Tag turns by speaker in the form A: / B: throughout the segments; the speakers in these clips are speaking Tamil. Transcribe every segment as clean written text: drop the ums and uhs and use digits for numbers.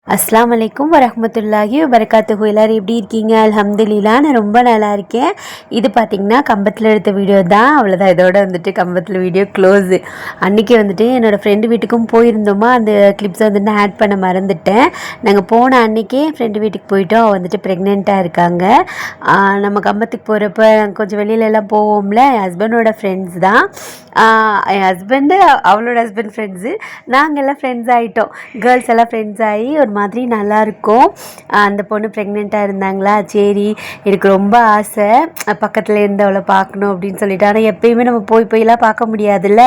A: அஸ்ஸலாமு அலைக்கும் வரஹ்மத்துல்லாஹி வபரகாத்துஹு. எல்லோரும் எப்படி இருக்கீங்க? அல்ஹம்துலில்லாஹ் நான் ரொம்ப நல்லா இருக்கேன். இது பார்த்திங்கன்னா கம்பத்தில் எடுத்த வீடியோ தான். அவ்வளோதான், இதோட வந்துட்டு கம்பத்தில் வீடியோ க்ளோஸு. அன்றைக்கி வந்துட்டு என்னோடய ஃப்ரெண்டு வீட்டுக்கும் போயிருந்தோமா, அந்த கிளிப்ஸை வந்துட்டு நான் ஆட் பண்ண மறந்துட்டேன். நாங்கள் போன அன்றைக்கே ஃப்ரெண்டு வீட்டுக்கு போயிட்டோம். அவள் வந்துட்டு ப்ரெக்னெண்ட்டாக இருக்காங்க. நம்ம கம்பத்துக்கு போகிறப்ப கொஞ்சம் வெளியிலலாம் போவோம்ல, என் ஹஸ்பண்டோட ஃப்ரெண்ட்ஸ் தான். என் ஹஸ்பண்டு அவளோட ஹஸ்பண்ட் ஃப்ரெண்ட்ஸு, நாங்கள் எல்லாம் ஃப்ரெண்ட்ஸ் ஆகிட்டோம். கேர்ள்ஸ் எல்லாம் ஃப்ரெண்ட்ஸ் ஆகி ஒரு மாதிரி நல்லாயிருக்கும். அந்த பொண்ணு ப்ரெக்னெண்ட்டாக இருந்தாங்களா, சரி எனக்கு ரொம்ப ஆசை பக்கத்தில் இருந்து அவளை பார்க்கணும் அப்படின்னு சொல்லிட்டு. ஆனால் எப்பயுமே நம்ம போய்லாம் பார்க்க முடியாதுல்ல,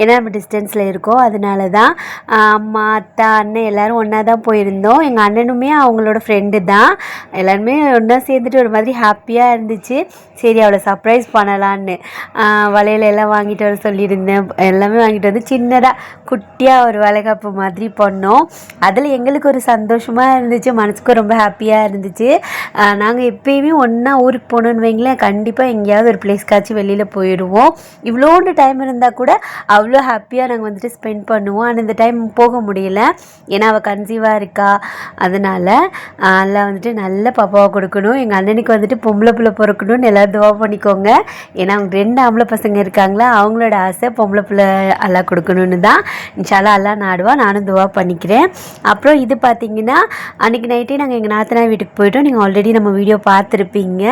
A: ஏன்னா நம்ம டிஸ்டன்ஸில் இருக்கோம். அதனால தான் அம்மா அத்தா அண்ணன் எல்லோரும் ஒன்றா தான் போயிருந்தோம். எங்கள் அண்ணனுமே அவங்களோட ஃப்ரெண்டு தான். எல்லாருமே ஒன்றா சேர்ந்துட்டு ஒரு மாதிரி ஹாப்பியாக இருந்துச்சு. சரி அவளை சர்ப்ரைஸ் பண்ணலான்னு வளையல் எல்லாம் வாங்கிட்டு வர சொல்லியிருந்தேன். எல்லாமே வாங்கிட்டு வந்து சின்னதாக குட்டியாக ஒரு வளைகாப்பு மாதிரி பண்ணோம். அதில் எங்களுக்கு ஒரு சந்தோஷமாக இருந்துச்சு, மனசுக்கும் ரொம்ப ஹாப்பியாக இருந்துச்சு. நாங்கள் எப்பயுமே ஒன்றா ஊருக்கு போகணுன்னு வைங்களேன், கண்டிப்பாக எங்கேயாவது ஒரு பிளேஸ்க்காச்சும் வெளியில் போயிடுவோம். இவ்வளோண்டு டைம் இருந்தால் கூட அவ்வளோ ஹாப்பியாக நாங்கள் வந்துட்டு ஸ்பெண்ட் பண்ணுவோம். ஆனால் இந்த டைம் போக முடியல, ஏன்னா அவள் கன்சீவாக இருக்கா. அதனால் எல்லாம் வந்துட்டு நல்ல பாப்பாவை கொடுக்கணும். எங்கள் அண்ணனுக்கு வந்துட்டு பொம்பளை பிள்ளை பிறக்கணும்னு எல்லோரும் துவா பண்ணிக்கோங்க. ஏன்னா அவங்க 2 ஆம்பளை பசங்க இருக்காங்களா, அவங்களோட ஆசை பொம்பளை பிள்ளை அல்லா கொடுக்கணுன்னு தான். இன்ஷால்லா அல்லா நாடுவா, நானும் துவா பண்ணிக்கிறேன். அப்புறம் இது பார்த்திங்கன்னா அன்றைக்கி நைட்டே நாங்கள் எங்கள் நாத்தனார் வீட்டுக்கு போயிட்டோம். நீங்கள் ஆல்ரெடி நம்ம வீடியோ பார்த்துருப்பீங்க.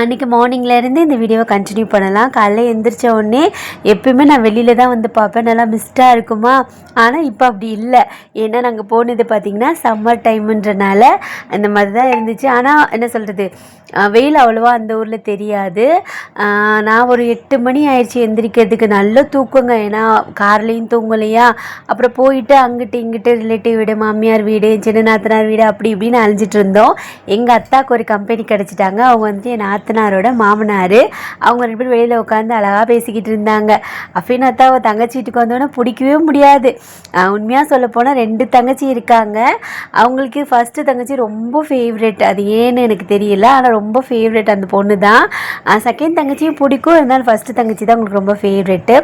A: அன்றைக்கி மார்னிங்லேருந்து இந்த வீடியோவை கண்டினியூ பண்ணலாம். காலையில் எழுந்திரிச்ச உடனே எப்பயுமே நான் வெளியில் தான் வந்து பார்ப்பேன், நல்லா மிஸ்டாக இருக்குமா. ஆனால் இப்போ அப்படி இல்லை, ஏன்னா நாங்கள் போனது பார்த்திங்கன்னா சம்மர் டைமுன்றனால அந்த மாதிரி தான் இருந்துச்சு. ஆனால் என்ன சொல்கிறது, வெயில் அவ்வளோவா அந்த ஊரில் தெரியாது. நான் ஒரு 8 மணி ஆயிடுச்சு எந்திரிக்கிறதுக்கு. நல்ல தூக்கங்க, ஏன்னா கார்லேயும் தூங்கலையா. அப்புறம் போயிட்டு அங்கிட்டு இங்கிட்டு ரிலேட்டிவ் வீடு, மாமியார் வீடு, சின்ன நாத்தனார் வீடு, அப்படி இப்படின்னு அழிஞ்சிட்டு இருந்தோம். எங்கள் அத்தாவுக்கு ஒரு கம்பெனி கிடச்சிட்டாங்க. அவங்க வந்துட்டு என் நாத்தனாரோட மாமனார். அவங்க 2 பேரும் வெளியில் உட்காந்து அழகாக பேசிக்கிட்டு இருந்தாங்க. அஃபின் அத்தாவை தங்கச்சி வீட்டுக்கு வந்தோன்னே பிடிக்கவே முடியாது. உண்மையாக சொல்ல போனால் 2 தங்கச்சி இருக்காங்க. அவங்களுக்கு ஃபஸ்ட்டு தங்கச்சி ரொம்ப ஃபேவரெட், அது ஏன்னு எனக்கு தெரியல, ஆனால் ரொம்ப ஃபேவரெட் அந்த பொண்ணு தான். செகண்ட் தங்கச்சியும் பிடிக்கும், இருந்தாலும் ஃபஸ்ட்டு தங்கச்சி தான் அவங்களுக்கு ரொம்ப ஃபேவரெட்டு.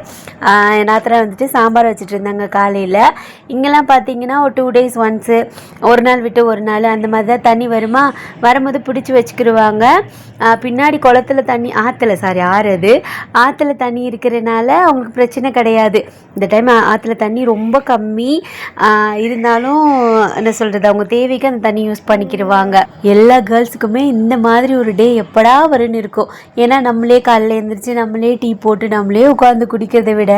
A: என் நாத்தனார் வந்துட்டு சாம்பார் வச்சுட்டு இருந்தாங்க காலையில். இங்கெல்லாம் பார்த்தீங்கன்னா ஒரு 2 days ஒன்ஸு, ஒரு நாள் விட்டு ஒரு நாள் அந்த மாதிரி தான் தண்ணி வருமா. வரும்போது பிடிச்சி வச்சுக்கிடுவாங்க. பின்னாடி குளத்துல தண்ணி, ஆற்றுல தண்ணி இருக்கிறனால அவங்களுக்கு பிரச்சனை கிடையாது. இந்த டைம் ஆற்றுல தண்ணி ரொம்ப கம்மி. இருந்தாலும் என்ன சொல்கிறது, அவங்க தேவைக்கு அந்த தண்ணி யூஸ் பண்ணிக்கிடுவாங்க. எல்லா கேர்ள்ஸுக்குமே இந்த மாதிரி ஒரு டே எப்படா வரும்னு இருக்கும். ஏன்னா நம்மளே காலையில் எழுந்திரிச்சு நம்மளே டீ போட்டு நம்மளே உட்காந்து குடிக்கிறத விட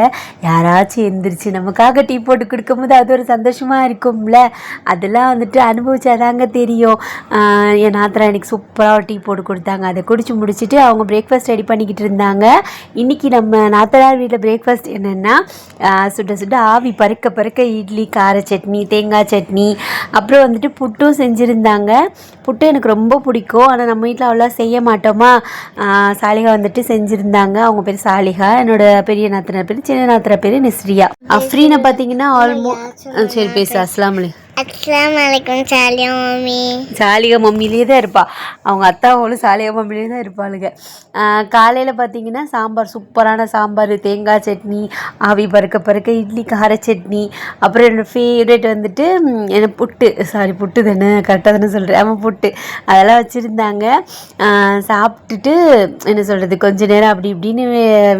A: யாராச்சும் எழுந்திரிச்சு நமக்காக டீ போட்டு குடிக்கும்போது அது ஒரு சந்தோஷமாக இருக்கும்ல. அதெல்லாம் வந்துட்டு அனுபவிச்சாதாங்க தெரியும். என் நாத்தனார் எனக்கு சூப்பராக டீ போட்டு கொடுத்தாங்க. அதை குடிச்சு முடிச்சுட்டு அவங்க பிரேக்ஃபாஸ்ட் ரெடி பண்ணிக்கிட்டு இருந்தாங்க. இன்றைக்கி நம்ம நாத்தனார் வீட்டில் பிரேக்ஃபாஸ்ட் என்னென்னா, சுட சுட ஆவி பறக்க இட்லி, கார சட்னி, தேங்காய் சட்னி, அப்புறம் வந்துட்டு புட்டும் செஞ்சுருந்தாங்க. புட்டு எனக்கு ரொம்ப பிடிக்கும், ஆனால் நம்ம வீட்டில் அவ்வளோ செய்ய மாட்டோமா. சாலிகா வந்துட்டு செஞ்சுருந்தாங்க. அவங்க பேர் சாலிகா, என்னோடய பெரிய நாத்தனார் பேர், சின்ன நாத்தனார் பேர் நிஸ்ரியா. அஃப்ரீனை பார்த்தீங்கன்னா சரி பேசு. அஸ்ஸலாமு
B: அலைக்கும்.
A: சாலிகா மம்மிலே தான் இருப்பா. அவங்க அத்தாவும் சாலிகா மம்மிலே தான் இருப்பாளுங்க. காலையில் பார்த்தீங்கன்னா சாம்பார், சூப்பரான சாம்பார், தேங்காய் சட்னி, ஆவி பறக்க இட்லி, கார சட்னி, அப்புறம் என்னோடய ஃபேவரேட் வந்துட்டு என்ன புட்டு தானே, கரெக்டாக தானே சொல்கிறேன், ஆமாம் புட்டு, அதெல்லாம் வச்சுருந்தாங்க. சாப்பிட்டுட்டு என்ன சொல்கிறது, கொஞ்சம் நேரம் அப்படி இப்படின்னு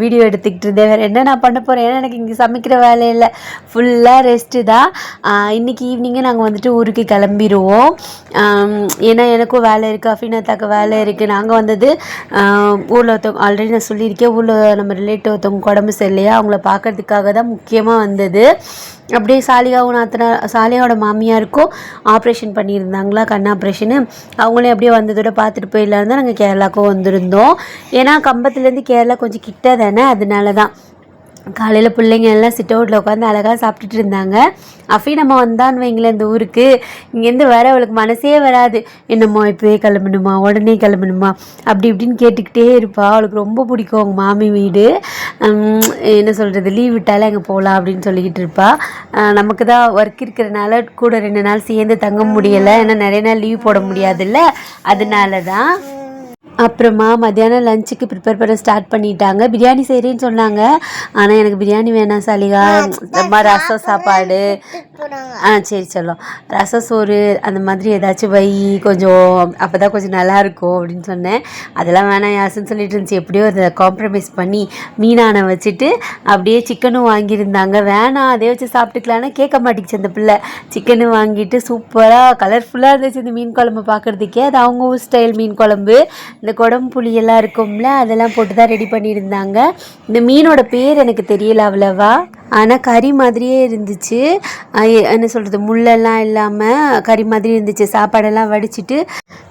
A: வீடியோ எடுத்துக்கிட்டு இருந்தேன். வேறு என்ன நான் பண்ண போகிறேன், ஏன்னா எனக்கு இங்கே சமைக்கிற வேலையில் ஃபுல்லாக ரெஸ்ட்டு தான். இன்றைக்கி ஈவினிங்கே நாங்கள் வந்துட்டு ஊருக்கு கிளம்பிடுவோம். ஏன்னா எனக்கும் வேலை இருக்குது, அஃபினாத்தாக்கு வேலை இருக்குது. நாங்கள் வந்தது ஊரில் ஒருத்தவங்க, ஆல்ரெடி நான் சொல்லியிருக்கேன், ஊரில் நம்ம ரிலேட்டிவ் ஒருத்தவங்க உடம்பு சரியில்லையா, அவங்கள பார்க்கறதுக்காக தான் முக்கியமாக வந்தது. அப்படியே சாலியாவோட மாமியாருக்கும் ஆப்ரேஷன் பண்ணியிருந்தாங்களா, கண் ஆப்ரேஷனு. அவங்களே அப்படியே வந்ததோட பார்த்துட்டு போயிடலான்னு தான் நாங்கள் கேரளாவுக்கும் வந்திருந்தோம். ஏன்னா கம்பத்துலேருந்து கேரளா கொஞ்சம் கிட்ட தானே, அதனால தான். காலையில் பிள்ளைங்க எல்லாம் சிட் அவுட்டில் உட்காந்து அழகாக சாப்பிட்டுட்டு இருந்தாங்க. அஃபி நம்ம வந்தான்னு வைங்களேன் இந்த ஊருக்கு, இங்கேருந்து வர அவளுக்கு மனசே வராது. என்னம்மா இப்போவே கிளம்பணுமா, உடனே கிளம்பணுமா, அப்படி இப்படின்னு கேட்டுக்கிட்டே இருப்பாள். அவளுக்கு ரொம்ப பிடிக்கும் அவங்க மாமி வீடு. என்ன சொல்கிறது, லீவ் விட்டாலே அங்கே போகலாம் அப்படின்னு சொல்லிக்கிட்டு இருப்பாள். நமக்கு தான் ஒர்க் இருக்கிறனால கூட 2 நாள் சேர்ந்து தங்க முடியலை, ஏன்னா நிறைய நாள் லீவ் போட முடியாதுல்ல, அதனால தான். அப்புறமா மத்தியானம் லஞ்சுக்கு ப்ரிப்பேர் பண்ண ஸ்டார்ட் பண்ணிட்டாங்க. பிரியாணி செய்கிறேன்னு சொன்னாங்க. ஆனால் எனக்கு பிரியாணி வேணாம் சாலிகா, ரொம்ப ரசம் சாப்பாடு, சரி சொல்லும் ரசம் சோறு அந்த மாதிரி ஏதாச்சும் வை, கொஞ்சம் அப்போ தான் கொஞ்சம் நல்லாயிருக்கும் அப்படின்னு சொன்னேன். அதெல்லாம் வேணாம் யாசுன்னு சொல்லிட்டு இருந்துச்சு. எப்படியோ அதை காம்ப்ரமைஸ் பண்ணி மீனானை வச்சுட்டு அப்படியே சிக்கனும் வாங்கியிருந்தாங்க. வேணாம் அதே வச்சு சாப்பிட்டுக்கலான்னு கேட்க மாட்டேங்குச்சு அந்த பிள்ளை. சிக்கனு வாங்கிட்டு சூப்பராக கலர்ஃபுல்லாக இருந்துச்சு இந்த மீன் குழம்பு பார்க்குறதுக்கே. அது அவங்க ஊர் ஸ்டைல் மீன் குழம்பு. இந்த குடம்பு புளியெல்லாம் இருக்கும்ல, அதெல்லாம் போட்டு தான் ரெடி பண்ணியிருந்தாங்க. இந்த மீனோட பேர் எனக்கு தெரியல அவ்வளவா, ஆனால் கறி மாதிரியே இருந்துச்சு. என்ன சொல்கிறது, முள்ளெல்லாம் இல்லாமல் கறி மாதிரி இருந்துச்சு. சாப்பாடெல்லாம் வடிச்சிட்டு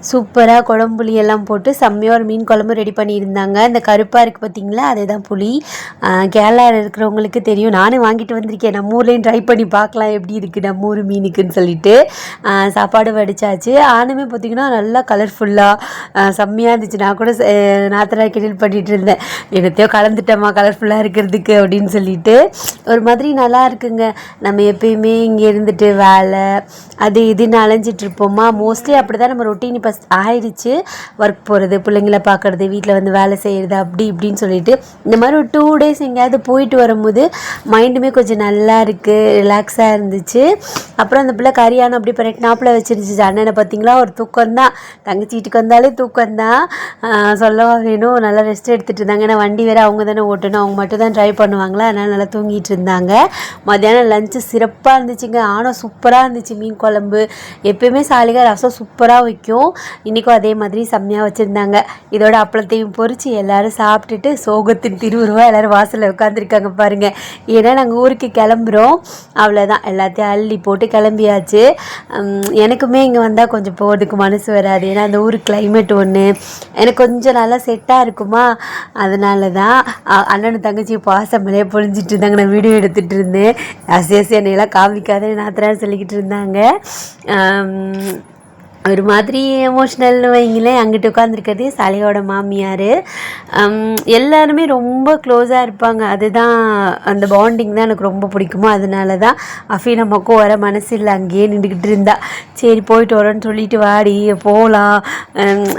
A: சூப்பராக குழம்புளி எல்லாம் போட்டு செம்மையாக ஒரு மீன் குழம்பு ரெடி பண்ணியிருந்தாங்க. இந்த கருப்பாக இருக்குது பார்த்திங்களா, அதே தான் புளி. கேரளாவில் இருக்கிறவங்களுக்கு தெரியும். நானும் வாங்கிட்டு வந்திருக்கேன். நம்ம ஊர்லேயும் ட்ரை பண்ணி பார்க்கலாம் எப்படி இருக்குது நம்ம ஊர் மீனுக்குன்னு சொல்லிட்டு. சாப்பாடு வடித்தாச்சு. ஆனுமே பார்த்திங்கன்னா நல்லா கலர்ஃபுல்லாக செம்மையாக இருந்துச்சு. நான் கூட நாத்தனார் கிண்டல் பண்ணிகிட்டு இருந்தேன், என்னத்தையோ கலந்துட்டோமா கலர்ஃபுல்லாக இருக்கிறதுக்கு அப்படின்னு சொல்லிட்டு. ஒரு மாதிரி நல்லா இருக்குங்க. நம்ம எப்பயுமே இங்கே இருந்துட்டு வேலை அது இதுன்னு அலைஞ்சிட்ருப்போமா, மோஸ்ட்லி அப்படி தான் நம்ம ரொட்டீன் இப்போ ஆயிடுச்சு. ஒர்க் போகிறது, பிள்ளைங்களை பார்க்குறது, வீட்டில் வந்து வேலை செய்கிறது அப்படி இப்படின்னு சொல்லிட்டு இந்த மாதிரி ஒரு 2 days எங்கேயாவது போயிட்டு வரும்போது மைண்டுமே கொஞ்சம் நல்லா இருக்குது, ரிலாக்ஸாக இருந்துச்சு. அப்புறம் அந்த பிள்ளை கரியானம் அப்படி பரட்டினாப்பில் வச்சுருந்துச்சு. அண்ணனை பார்த்திங்களா ஒரு தூக்கம்தான், தங்கச்சி வீட்டுக்கு வந்தாலே தூக்கம்தான், சொல்லவா வேணும். நல்லா ரெஸ்ட் எடுத்துகிட்டு இருந்தாங்க. ஏன்னா வண்டி வேறு அவங்க தானே ஓட்டணும், அவங்க மட்டும் தான் ட்ரைவ் பண்ணுவாங்களா, அதனால் நல்லா தூங்கிட்டு இருந்தாங்க. மத்தியானம் லஞ்சு சிறப்பாக இருந்துச்சுங்க. ஆனால் சூப்பராக இருந்துச்சு மீன் குழம்பு. எப்பயுமே சாலிகா ரசம் சூப்பராக வைக்கும், இன்றைக்கும் அதே மாதிரி செம்மையாக வச்சுருந்தாங்க. இதோட அப்பளத்தையும் பொறிச்சு எல்லோரும் சாப்பிட்டுட்டு சோகத்தின் திருவுருவா எல்லோரும் வாசலில் உட்காந்துருக்காங்க பாருங்கள். ஏன்னா நாங்கள் ஊருக்கு கிளம்புறோம், அவ்வளோதான். எல்லாத்தையும் அள்ளி போட்டு கிளம்பியாச்சு. எனக்குமே இங்கே வந்தால் கொஞ்சம் போகிறதுக்கு மனசு வராது. ஏன்னா அந்த ஊர் கிளைமேட் ஒன்று எனக்கு கொஞ்சம் நல்லா செட்டாக இருக்குமா, அதனால தான். அண்ணனும் தங்கச்சி பாசமலையே பொழிஞ்சிட்டு இருந்தாங்க. நான் வீடியோ எடுத்துகிட்டு இருந்தேன். அசேசி என்னையெல்லாம் காமிக்காத நாத்தனார் சொல்லிக்கிட்டு இருந்தாங்க. ஒரு மாதிரி எமோஷ்னல்னு வைங்களேன். அங்கிட்டு உட்காந்துருக்கிறது சாலிகாவோட மாமியார். எல்லாருமே ரொம்ப க்ளோஸாக இருப்பாங்க. அதுதான் அந்த பாண்டிங் தான் எனக்கு ரொம்ப பிடிக்குமோ. அதனால தான் அஃபி நமக்கும் வர மனசு இல்லை, அங்கேயே நின்றுக்கிட்டு இருந்தா. சரி போயிட்டு வரோன்னு சொல்லிட்டு வாடி போகலாம்.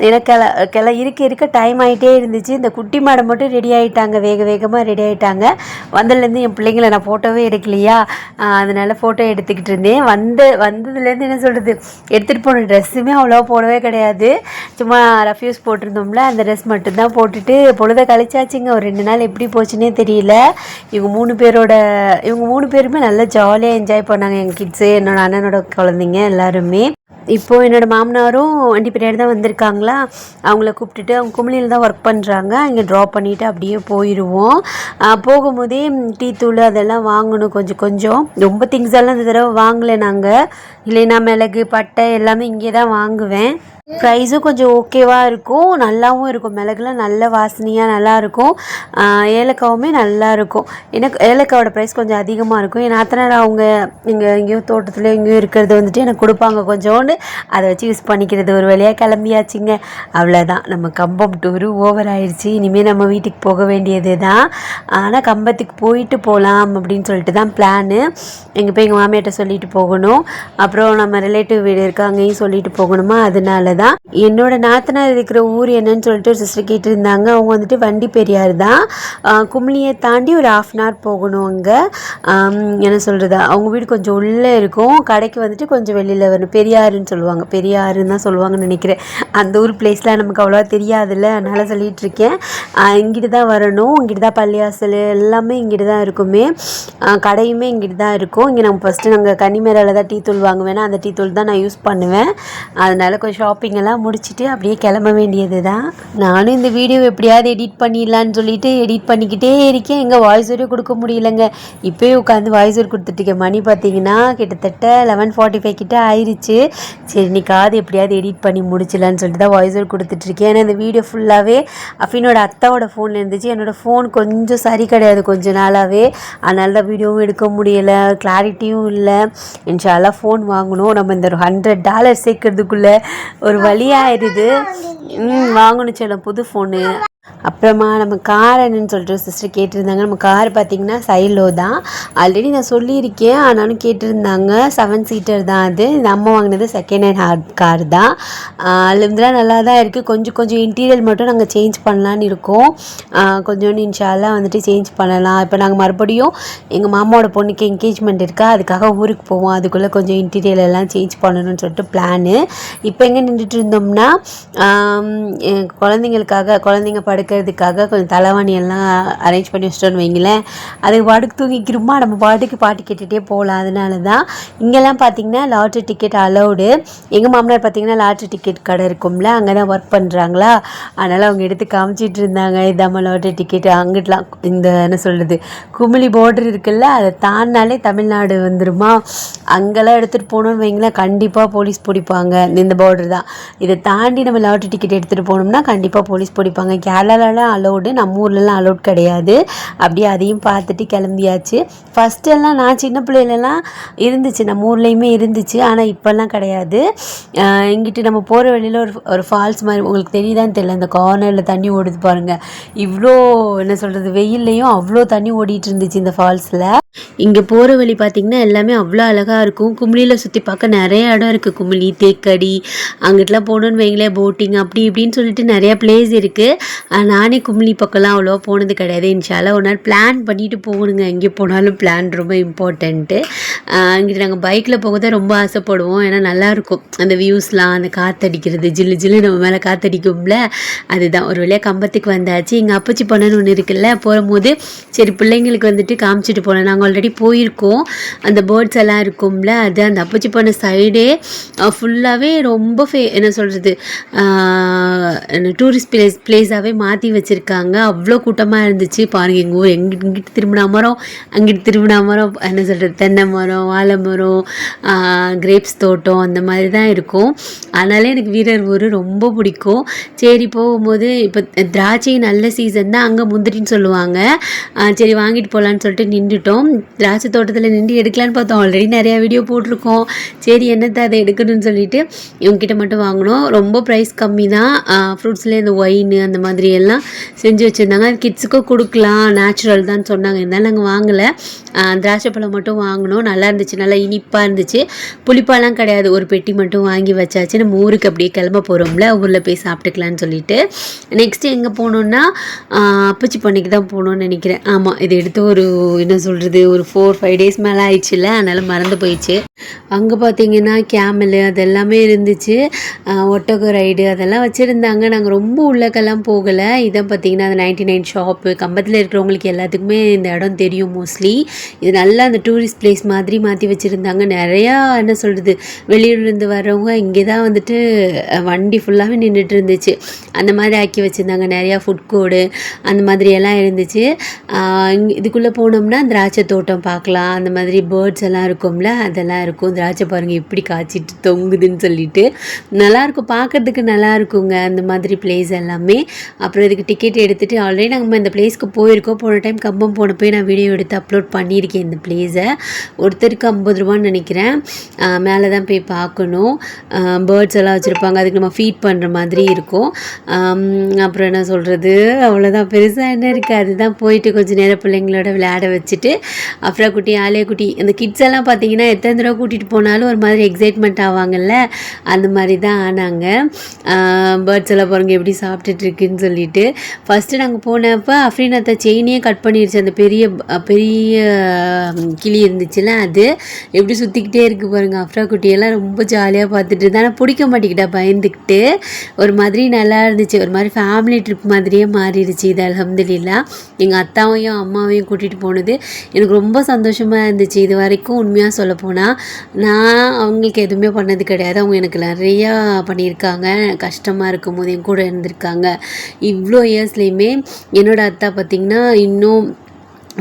A: எனக்கு இருக்க டைம் ஆகிட்டே இருந்துச்சு. இந்த குட்டி மாடை மட்டும் ரெடி ஆகிட்டாங்க, வேக வேகமாக ரெடி ஆகிட்டாங்க. வந்ததுலேருந்து என் பிள்ளைங்களை நான் ஃபோட்டோவே எடுக்கலையா, அதனால் ஃபோட்டோ எடுத்துக்கிட்டு இருந்தேன். வந்ததுலேருந்து என்ன சொல்கிறது, எடுத்துகிட்டு போன ட்ரெஸ்ஸுமே அவ்வளோவா போடவே கிடையாது. சும்மா ரஃப்யூஸ் போட்டிருந்தோம்ல, அந்த ட்ரெஸ் மட்டும்தான் போட்டுட்டு பொழுத கழிச்சாச்சுங்க. ஒரு 2 நாள் எப்படி போச்சுன்னே தெரியல. இவங்க 3 பேருமே நல்லா ஜாலியாக என்ஜாய் பண்ணாங்க. எங்கள் கிட்ஸு, என்னோடய அண்ணனோட குழந்தைங்க எல்லாருமே. இப்போது என்னோடய மாமனாரும் வண்டி பின்னாடி தான் வந்திருக்காங்களா, அவங்கள கூப்பிட்டுட்டு அவங்க குமிழியில் தான் ஒர்க் பண்ணுறாங்க. இங்கே ட்ராப் பண்ணிவிட்டு அப்படியே போயிடுவோம். போகும்போதே டீ தூள் அதெல்லாம் வாங்கணும் கொஞ்சம். ரொம்ப திங்ஸ் எல்லாம் இந்த தடவை வாங்கலை நாங்கள். இல்லைன்னா மிளகு பட்டை எல்லாமே இங்கே தான் வாங்குவேன். ப்ரைஸும் கொஞ்சம் ஓகேவாக இருக்கும், நல்லாவும் இருக்கும். மிளகுலாம் நல்ல வாசனையாக நல்லாயிருக்கும். ஏலக்காவுமே நல்லாயிருக்கும். எனக்கு ஏலக்காவோட ப்ரைஸ் கொஞ்சம் அதிகமாக இருக்கும். என் நாத்தனார் அவங்க எங்கேயோ தோட்டத்தில் எங்கேயோ இருக்கிறது வந்துட்டு எனக்கு கொடுப்பாங்க கொஞ்சோண்டு, அதை வச்சு யூஸ் பண்ணிக்கிறது. ஒரு வழியாக கிளம்பியாச்சுங்க. அவ்வளோதான், நம்ம கம்பம் டூரு ஓவர் ஆயிடுச்சு. இனிமேல் நம்ம வீட்டுக்கு போக வேண்டியது தான். ஆனால் கம்பத்துக்கு போயிட்டு போகலாம் அப்படின்னு சொல்லிட்டு தான் பிளானு. எங்கள் போய் எங்கள் மாமியார்ட்ட சொல்லிட்டு போகணும். அப்புறம் நம்ம ரிலேட்டிவ் வீடு இருக்குது, அங்கேயும் சொல்லிட்டு போகணுமா. அதனால தான் என்னோட நாத்தனார் இருக்கிற ஊர் என்னன்னு சொல்லிட்டு ஒரு சிஸ்டர் கேட்டிருந்தாங்க. அவங்க வந்துட்டு வண்டி பெரியார் தான், கும்ளியை தாண்டி ஒரு 1/2 hour போகணும். அங்கே என்ன சொல்கிறது, அவங்க வீடு கொஞ்சம் உள்ளே இருக்கும். கடைக்கு வந்துட்டு கொஞ்சம் வெளியில் வரணும். பெரியாருன்னு சொல்லுவாங்க, பெரியாருன்னு தான் சொல்லுவாங்கன்னு நினைக்கிறேன். அந்த ஊர் பிளேஸ்லாம் நமக்கு அவ்வளோவா தெரியாதுல்ல, அதனால் சொல்லிகிட்டு இருக்கேன். இங்கிட்டு தான் வரணும். இங்கிட்டு தான் பள்ளியாசல் எல்லாமே இங்கிட்டு தான் இருக்குமே. கடையுமே இங்கிட்டு தான் இருக்கும். இங்கே நம்ம ஃபஸ்ட்டு நாங்கள் கன்னிமேரால தான் டீ தூள் வாங்குவேன்னா அந்த டீ தூள் தான் நான் யூஸ் பண்ணுவேன். அதனால் கொஞ்சம் ஷாப்பிங் எல்லாம் முடிச்சுட்டு அப்படியே கிளம்ப வேண்டியது தான். நானும் இந்த வீடியோ எப்படியாவது எடிட் பண்ணிடலான்னு சொல்லிட்டு எடிட் பண்ணிக்கிட்டே இருக்கேன். எங்கள் வாய்ஸ் ஓரே கொடுக்க முடியலைங்க. இப்போயே உட்காந்து வாய்ஸ் ஓர் கொடுத்துட்ருக்கேன். மணி பார்த்தீங்கன்னா கிட்டத்தட்ட 11:45 கிட்ட ஆயிடுச்சு. சரி இன்னைக்காவது எப்படியாவது எடிட் பண்ணி முடிச்சிடலான்னு சொல்லிட்டு தான் வாய்ஸ் ஓர் கொடுத்துட்ருக்கேன். ஏன்னா இந்த வீடியோ ஃபுல்லாகவே அஃபினோட அத்தாவோட ஃபோனில் இருந்துச்சு. என்னோடய ஃபோன் கொஞ்சம் சரி கிடையாது கொஞ்ச நாளாகவே, அதனால தான் வீடியோவும் எடுக்க முடியலை, கிளாரிட்டியும் இல்லை. இன்ஷால்லா ஃபோன் வாங்கணும். நம்ம இந்த ஒரு $100 சேர்க்கறதுக்குள்ளே ஒரு வழியாயிருது. வாங்கணும் சொல்ல புது ஃபோனு. அப்புறமா நம்ம கார் என்னன்னு சொல்லிட்டு சிஸ்டர் கேட்டிருந்தாங்க. நம்ம கார் பார்த்திங்கன்னா சைலோ தான். ஆல்ரெடி நான் சொல்லியிருக்கேன், ஆனாலும் கேட்டிருந்தாங்க. 7 சீட்டர் தான் அது. நம்ம வாங்கினது செகண்ட் ஹேண்ட் கார் தான். அலுமதுலாம் நல்லா தான் இருக்குது. கொஞ்சம் இன்டீரியர் மட்டும் நாங்கள் சேஞ்ச் பண்ணலான்னு இருக்கோம். கொஞ்சோண்டு இன்ஷால்லாம் வந்துட்டு சேஞ்ச் பண்ணலாம். இப்போ நாங்கள் மறுபடியும் எங்கள் மாமாவோட பொண்ணுக்கு என்கேஜ்மெண்ட் இருக்கா, அதுக்காக ஊருக்கு போவோம். அதுக்குள்ளே கொஞ்சம் இன்டீரியர் எல்லாம் சேஞ்ச் பண்ணணும்னு சொல்லிட்டு பிளானு. இப்போ எங்கே நின்றுட்டு இருந்தோம்னா, குழந்தைங்க படுக்கிறதுக்காக கொஞ்சம் தலைவாணி எல்லாம் அரேஞ்ச் பண்ணி வச்சிட்டோன்னு வைங்களேன். அதுக்கு பாட்டுக்கு தூங்கிக்கிறோமா, நம்ம பாட்டுக்கு பாட்டு கேட்டுகிட்டே போகலாம். அதனால தான் இங்கெல்லாம் பார்த்திங்கன்னா லாட்ரி டிக்கெட் அலௌடு. எங்கள் மாமனார் பார்த்திங்கன்னா லாட்ரி டிக்கெட் கடை இருக்கும்ல, அங்கே தான் ஒர்க் பண்ணுறாங்களா, அதனால் அவங்க எடுத்து காமிச்சிட்டு இருந்தாங்க. இதாம்மா லாட்ரி டிக்கெட். அங்கிட்டலாம் இந்த என்ன சொல்கிறது, குமிழி பார்டர் இருக்குல்ல, அதை தாண்டினாலே தமிழ்நாடு வந்துடுமா. அங்கெல்லாம் எடுத்துகிட்டு போகணுன்னு வைங்களேன், கண்டிப்பாக போலீஸ் பிடிப்பாங்க. இந்த பார்டர் தான். இதை தாண்டி நம்ம லாட்ரி டிக்கெட் எடுத்துகிட்டு போனோம்னா கண்டிப்பாக போலீஸ் பிடிப்பாங்க. கேரளாலலாம் அலௌடு, நம்ம ஊர்லலாம் அலௌட் கிடையாது. அப்படியே அதையும் பார்த்துட்டு கிளம்பியாச்சு. ஃபஸ்ட்டெல்லாம் நான் சின்ன பிள்ளையிலலாம் இருந்துச்சு, நம்ம ஊர்லேயுமே இருந்துச்சு, ஆனால் இப்போல்லாம் கிடையாது. இங்கிட்டு நம்ம போகிற வழியில் ஒரு ஃபால்ஸ் மாதிரி, உங்களுக்கு தெரியுதான்னு தெரியல, அந்த கார்னரில் தண்ணி ஓடுது பாருங்கள். இவ்வளோ என்ன சொல்கிறது, வெயில்லையும் அவ்வளோ தண்ணி ஓடிட்டு இருந்துச்சு இந்த ஃபால்ஸில். இங்கே போகிற வழி பார்த்திங்கன்னா எல்லாமே அவ்வளோ அழகாக இருக்கும். குமிழியில் சுற்றி பார்க்க நிறைய இடம் இருக்குது. குமிழி, தேக்கடி, அங்கிட்டலாம் போகணுன்னு வைங்களேன், போட்டிங் அப்படி இப்படின்னு சொல்லிட்டு நிறையா பிளேஸ் இருக்குது. நானே குமிழி பக்கம்லாம் அவ்வளோவா போனது கிடையாது. இன்ஷால்லா ஒரு நாள் பிளான் பண்ணிவிட்டு போகணுங்க. எங்கே போனாலும் பிளான் ரொம்ப இம்பார்ட்டண்ட்டு. இங்கிட்டு நாங்கள் பைக்கில் போக தான் ரொம்ப ஆசைப்படுவோம். ஏன்னா நல்லாயிருக்கும் அந்த வியூஸ்லாம், அந்த காற்றடிக்கிறது, ஜில்லு ஜில்லு நம்ம மேலே காற்றடிக்கும்ல, அதுதான். ஒரு வழியாக கம்பத்துக்கு வந்தாச்சு. எங்கள் அப்பச்சி பொண்ணுன்னு ஒன்று இருக்குல்ல, போகும்போது சரி பிள்ளைங்களுக்கு வந்துட்டு காமிச்சிட்டு போனேன். நாங்கள் ஆல்ரெடி போயிருக்கோம். அந்த பேர்ட்ஸ் எல்லாம் இருக்கும்ல, அது அந்த அப்பச்சி பொண்ணு சைடே ஃபுல்லாகவே ரொம்ப என்ன சொல்கிறது, டூரிஸ்ட் பிளேஸாகவே மாற்றி வச்சுருக்காங்க. அவ்வளோ கூட்டமாக இருந்துச்சு பாருங்கள். எங்கள் ஊர் இங்கிட்டு திரும்பினா மரம், அங்கிட்டு திரும்பினா மரம், என்ன சொல்கிறது, தென்னை மரம், வாழை மரம், கிரேப்ஸ் தோட்டம், அந்த மாதிரி தான் இருக்கும். அதனால எனக்கு வீரர் ஊர் ரொம்ப பிடிக்கும். சரி போகும்போது இப்போ திராட்சை நல்ல சீசன் தான், அங்கே முந்திரின்னு சொல்லுவாங்க. சரி வாங்கிட்டு போகலான்னு சொல்லிட்டு நின்றுட்டோம். திராட்சை தோட்டத்தில் நின்று எடுக்கலான்னு பார்த்தோம். ஆல்ரெடி நிறையா வீடியோ போட்டிருக்கோம். சரி என்னத்தை அதை எடுக்கணும்னு சொல்லிட்டு இவங்ககிட்ட மட்டும் வாங்கினோம். ரொம்ப ப்ரைஸ் கம்மி தான். ஃப்ரூட்ஸ்லேயே இந்த ஒயின் அந்த மாதிரி எல்லாம் செஞ்சு வச்சுருந்தாங்க. அது கிட்ஸுக்கும் கொடுக்கலாம், நேச்சுரல் தான் சொன்னாங்க. இருந்தாலும் நாங்கள் வாங்கலை. திராட்சை பழம் மட்டும் வாங்கினோம். நல்லா இருந்துச்சு, நல்லா இனிப்பாக இருந்துச்சு. புளிப்பாலாம் கிடையாது. ஒரு பெட்டி மட்டும் வாங்கி வச்சாச்சு. நம்ம ஊருக்கு அப்படியே கிளம்ப போகிறோம்ல, ஊரில் போய் சாப்பிட்டுக்கலான்னு சொல்லிட்டு. நெக்ஸ்ட்டு எங்கே போகணுன்னா, அப்பச்சி பண்ணைக்கு தான் போகணுன்னு நினைக்கிறேன். ஆமாம், இது எடுத்து ஒரு என்ன சொல்கிறது, ஒரு 4-5 டேஸ் மேலே ஆயிடுச்சுல்ல, அதனால் மறந்து போயிடுச்சு. அங்கே பார்த்தீங்கன்னா கேமலு அது எல்லாமே இருந்துச்சு. ஒட்டக ரைடு அதெல்லாம் வச்சுருந்தாங்க. நாங்கள் ரொம்ப உள்ளக்கெல்லாம் போகலை. இதை பார்த்தீங்கன்னா அந்த 99 ஷாப்பு, கம்பத்தில் இருக்கிறவங்களுக்கு எல்லாத்துக்குமே இந்த இடம் தெரியும் மோஸ்ட்லி. இது நல்லா அந்த டூரிஸ்ட் பிளேஸ் மாதிரி மாற்றி வச்சுருந்தாங்க. நிறையா என்ன சொல்கிறது, வெளியூர்லேருந்து வர்றவங்க இங்கே தான் வந்துட்டு வண்டி ஃபுல்லாகவே நின்றுட்டு இருந்துச்சு. அந்த மாதிரி ஆக்கி வச்சுருந்தாங்க. நிறையா ஃபுட் கோடு அந்த மாதிரி எல்லாம் இருந்துச்சு. இதுக்குள்ளே போனோம்னா திராட்சை தோட்டம் பார்க்கலாம். அந்த மாதிரி பேர்ட்ஸ் எல்லாம் இருக்கும்ல, அதெல்லாம் இருக்கும். திராட்சை பாருங்கள் எப்படி காய்ச்சிட்டு தொங்குதுன்னு சொல்லிட்டு நல்லாயிருக்கும், பார்க்குறதுக்கு நல்லா இருக்குங்க அந்த மாதிரி பிளேஸ் எல்லாமே. அப்புறம் இதுக்கு டிக்கெட் எடுத்துகிட்டு ஆல்ரெடி நாங்கள் இந்த பிளேஸ்க்கு போயிருக்கோம். போன டைம் கம்பம் போனப்போ நான் வீடியோ எடுத்து அப்லோட் பண்ணியிருக்கேன் இந்த பிளேஸை. ஒருத்தருக்கு 50 ரூபான்னு நினைக்கிறேன். மேலே தான் போய் பார்க்கணும். பேர்ட்ஸ் எல்லாம் வச்சுருப்பாங்க, அதுக்கு நம்ம ஃபீட் பண்ணுற மாதிரி இருக்கும். அப்புறம் என்ன சொல்கிறது, அவ்வளோதான், பெருசாக என்ன இருக்குது. அதுதான் போயிட்டு கொஞ்சம் நேரம் பிள்ளைங்களோட விளையாட வச்சுட்டு, அப்புறம் குட்டி ஆலியா குட்டி அந்த கிட்ஸ் எல்லாம் பார்த்தீங்கன்னா எத்தனை தடவை கூட்டிகிட்டு போனாலும் ஒரு மாதிரி எக்ஸைட்மெண்ட் ஆவாங்கல்ல, அந்த மாதிரி தான் ஆனாங்க. பேர்ட்ஸ் எல்லாம் பாருங்கள் எப்படி சாப்பிட்டுட்ருக்குன்னு சொல்லிட்டு. ஃபஸ்ட்டு நாங்கள் போனப்போ அஃப்ரீனாத்தை செயினையே கட் பண்ணிடுச்சு. அந்த பெரிய கிளி இருந்துச்சுல, அது எப்படி சுற்றிக்கிட்டே இருக்குது பாருங்கள். அஃப்ரா குட்டியெல்லாம் ரொம்ப ஜாலியாக பார்த்துட்டு இருந்தா. ஆனால் பிடிக்க மாட்டேங்கிட்டா, பயந்துக்கிட்டு. ஒரு மாதிரி நல்லா இருந்துச்சு, ஒரு மாதிரி ஃபேமிலி ட்ரிப் மாதிரியே மாறிடுச்சு இது. அல்ஹம்துலில்லாஹ் எங்கள் அத்தாவையும் அம்மாவையும் கூட்டிகிட்டு போனது எனக்கு ரொம்ப சந்தோஷமாக இருந்துச்சு. இது வரைக்கும் உண்மையாக சொல்லப்போனால் நான் அவங்களுக்கு எதுவுமே பண்ணது கிடையாது. அவங்க எனக்கு நிறையா பண்ணியிருக்காங்க. கஷ்டமாக இருக்கும் போது என் கூட இருந்திருக்காங்க. இவ்வளோ இயர்ஸ்லேயுமே என்னோடய அத்தா பார்த்திங்கன்னா இன்னும்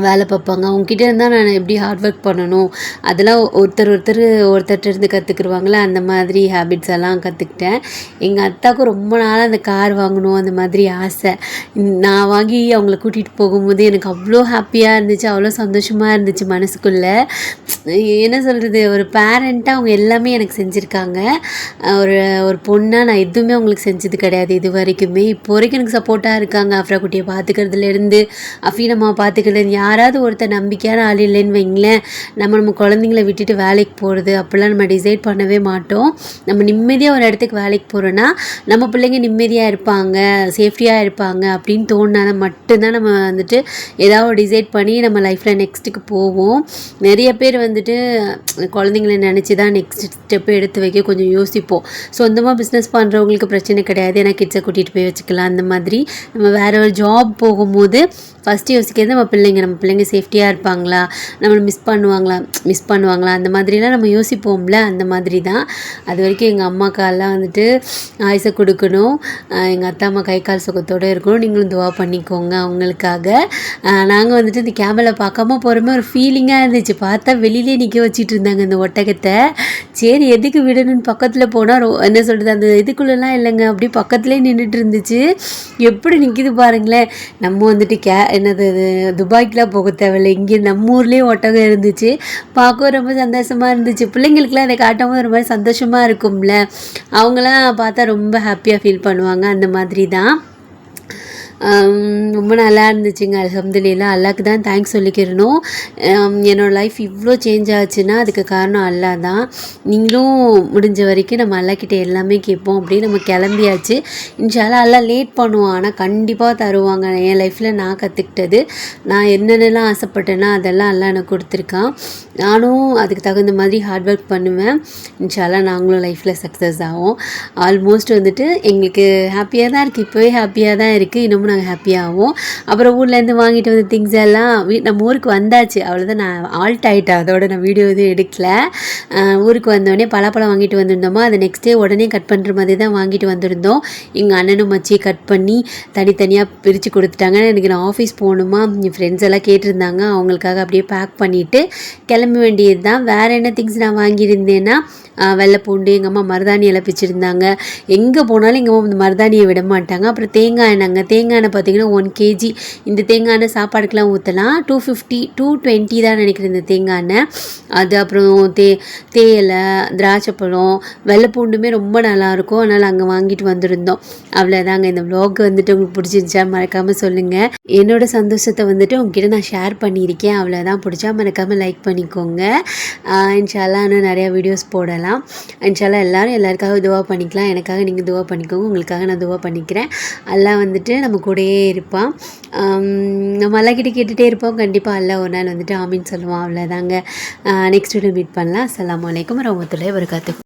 A: வேலை பார்ப்பாங்க. அவங்ககிட்ட இருந்தால் நான் எப்படி ஹார்ட் ஒர்க் பண்ணணும் அதெல்லாம் ஒருத்தர்கிட்ட இருந்து கற்றுக்குருவாங்களே, அந்த மாதிரி ஹேபிட்ஸ் எல்லாம் கற்றுக்கிட்டேன். எங்கள் அத்தாவுக்கும் ரொம்ப நாளாக அந்த கார் வாங்கணும் அந்த மாதிரி ஆசை. நான் வாங்கி அவங்கள கூட்டிகிட்டு போகும்போது எனக்கு அவ்வளோ ஹாப்பியாக இருந்துச்சு, அவ்வளோ சந்தோஷமாக இருந்துச்சு மனசுக்குள்ளே. என்ன சொல்கிறது, ஒரு பேரண்ட்டாக அவங்க எல்லாமே எனக்கு செஞ்சுருக்காங்க. ஒரு ஒரு பொண்ணாக நான் எதுவுமே அவங்களுக்கு செஞ்சது கிடையாது இது வரைக்குமே. இப்போ வரைக்கும் எனக்கு சப்போர்ட்டாக இருக்காங்க. அஃப்ரா குட்டியை பார்த்துக்கிறதுலேருந்து அஃபீனம்மா பார்த்துக்கிறதுலேருந்து. யாராவது ஒருத்தர் நம்பிக்கையான ஆள் இல்லைன்னு வைங்களேன், நம்ம குழந்தைங்கள விட்டுட்டு வேலைக்கு போகிறது அப்படிலாம் நம்ம டிசைட் பண்ணவே மாட்டோம். நம்ம நிம்மதியாக ஒரு இடத்துக்கு வேலைக்கு போகிறோன்னா நம்ம பிள்ளைங்க நிம்மதியாக இருப்பாங்க, சேஃப்டியாக இருப்பாங்க அப்படின்னு தோணுனா மட்டும்தான் நம்ம வந்துட்டு ஏதாவது டிசைட் பண்ணி நம்ம லைஃப்பில் நெக்ஸ்ட்டுக்கு போவோம். நிறைய பேர் வந்துட்டு குழந்தைங்கள நினச்சி தான் நெக்ஸ்ட் ஸ்டெப்பு எடுத்து வைக்க கொஞ்சம் யோசிப்போம். சொந்தமாக பிஸ்னஸ் பண்ணுறவங்களுக்கு பிரச்சனை கிடையாது, ஏன்னா கிட்ஸை கூட்டிகிட்டு போய் வச்சுக்கலாம். அந்த மாதிரி நம்ம வேறு ஒரு ஜாப் போகும்போது ஃபஸ்ட்டு யோசிக்கிறது நம்ம பிள்ளைங்க சேஃப்டியாக இருப்பாங்களா, நம்மளை மிஸ் பண்ணுவாங்களா அந்த மாதிரிலாம் நம்ம யோசிப்போம்ல. அந்த மாதிரி தான். அது வரைக்கும் எங்கள் அம்மாக்காலாம் வந்துட்டு ஆயுசை கொடுக்கணும், எங்கள் அத்தா அம்மா கை கால் சுகத்தோடு இருக்கணும். நீங்களும் துவா பண்ணிக்கோங்க அவங்களுக்காக. நாங்கள் வந்துட்டு இந்த கேமரா பார்க்காம போகிறோமே ஒரு ஃபீலிங்காக இருந்துச்சு. பார்த்தா வெளியிலே நிற்க வச்சிட்டு இருந்தாங்க இந்த ஒட்டகத்தை. சரி எதுக்கு விடணும்னு பக்கத்தில் போனால் என்ன சொல்கிறது, அந்த இதுக்குள்ளெல்லாம் இல்லைங்க, அப்படியே பக்கத்துலேயே நின்றுட்டு இருந்துச்சு. எப்படி நிற்கிது பாருங்களேன். நம்ம வந்துட்டு என்னது துபாய்க்குலாம் போக தேவையில்லை, இங்கே நம்ம ஊர்லேயே ஒட்டகம் இருந்துச்சு. பார்க்கவும் ரொம்ப சந்தோஷமாக இருந்துச்சு. பிள்ளைங்களுக்குலாம் அதை காட்டும் போது ஒரு மாதிரி சந்தோஷமாக இருக்கும்ல, அவங்களாம் பார்த்தா ரொம்ப ஹாப்பியாக ஃபீல் பண்ணுவாங்க. அந்த மாதிரி தான். ரொம்ப நல்லா இருந்துச்சுங்க. அல்ஹம்துலில்லாஹ், அல்லாஹ்க்கு தான் தேங்க்ஸ் சொல்லிக்கிறணும். என்னோடய லைஃப் இவ்வளோ சேஞ்ச் ஆச்சுன்னா அதுக்கு காரணம் அல்லாஹ் தான். நீங்களும் முடிஞ்ச வரைக்கும் நம்ம அல்லாஹ்கிட்ட எல்லாமே கேட்போம். அப்படியே நம்ம கிளம்பியாச்சு. இன்ஷா அல்லாஹ் அல்லாஹ் லேட் பண்ணுவான், ஆனால் கண்டிப்பாக தருவாங்க. என் லைஃப்பில் நான் கற்றுக்கிட்டது, நான் என்னென்னலாம் ஆசைப்பட்டேன்னா அதெல்லாம் அல்லாஹ் எனக்கு கொடுத்துருக்கான். நானும் அதுக்கு தகுந்த மாதிரி ஹார்ட் ஒர்க் பண்ணுவேன். இன்ஷா அல்லாஹ் நாங்களும் லைஃப்பில் சக்ஸஸ் ஆகும். ஆல்மோஸ்ட் வந்துட்டு எங்களுக்கு ஹாப்பியாக தான் இருக்குது, இப்போவே ஹாப்பியாக தான் இருக்குது. இன்னமும் நாங்கள் ஹாப்பியாகவும். அப்புறம் ஊர்லேருந்து வாங்கிட்டு வந்த திங்ஸ் எல்லாம் நம்ம ஊருக்கு வந்தாச்சு. அவ்வளோதான், நான் ஆல்ட் ஆகிட்டேன். அதோட நான் வீடியோ எதுவும் எடுக்கல. ஊருக்கு வந்தோடனே பலாப்பழம் வாங்கிட்டு வந்திருந்தோமா, அதை நெக்ஸ்ட் டே உடனே கட் பண்ணுற மாதிரி தான் வாங்கிட்டு வந்திருந்தோம். எங்கள் அண்ணனும் மச்சியை கட் பண்ணி தனித்தனியாக பிரித்து கொடுத்துட்டாங்க. எனக்கு நான் ஆஃபீஸ் போகணுமா, என் ஃப்ரெண்ட்ஸ் எல்லாம் கேட்டிருந்தாங்க, அவங்களுக்காக அப்படியே பேக் பண்ணிவிட்டு கிளம்ப வேண்டியது தான். வேறு என்ன திங்ஸ் நான் வாங்கியிருந்தேன்னா, வெள்ளைப்பூண்டு, எங்கள் அம்மா மருதாணி எல்லாம் பிச்சுருந்தாங்க. எங்கே போனாலும் எங்கள் அம்மா இந்த மருதாணியை விட மாட்டாங்க. அப்புறம் தேங்காய் எண்ணெய் பார்த்திங்கன்னா 1 kg. இந்த தேங்காய் எண்ணெய் சாப்பாடுக்கெலாம் ஊற்றலாம். 250 220 தான் நினைக்கிறேன் இந்த தேங்காய் எண்ணெய். அது அப்புறம் தேயிலை, திராட்சைப்பழம், வெள்ளைப்பூண்டுமே ரொம்ப நல்லாயிருக்கும். அதனால் அங்கே வாங்கிட்டு வந்திருந்தோம். அவ்வளோதாங்க. இந்த vlog வந்துட்டு உங்களுக்கு பிடிச்சிருந்துச்சா மறக்காமல் சொல்லுங்கள். என்னோடய சந்தோஷத்தை வந்துட்டு உங்ககிட்ட நான் ஷேர் பண்ணியிருக்கேன். அவ்வளோதான். பிடிச்சா மறக்காமல் லைக் பண்ணிக்கோங்க. இன்ஷா அல்லாஹ் இன்னும் நிறையா வீடியோஸ் போடலாம். இன்ஷா அல்லாஹ் எல்லாருக்காக துவா பண்ணிக்கலாம். எனக்காக நீங்கள் துவா பண்ணிக்கோங்க, உங்களுக்காக நான் துவா பண்ணிக்கிறேன். அல்லாஹ் வந்துட்டு நம்ம கூடயே இருப்பான். நம்ம அல்லாஹ்கிட்ட கேட்டுகிட்டே இருப்போம். கண்டிப்பாக அல்லாஹ் ஒரு நாள் வந்துட்டு ஆமீன் சொல்லுவான். அவ்வளோதாங்க. நெக்ஸ்ட் வீடியோ மீட் பண்ணலாம். அஸ்ஸலாமு அலைக்கும் வரஹ்மத்துல்லாஹி வபரகாத்துஹு.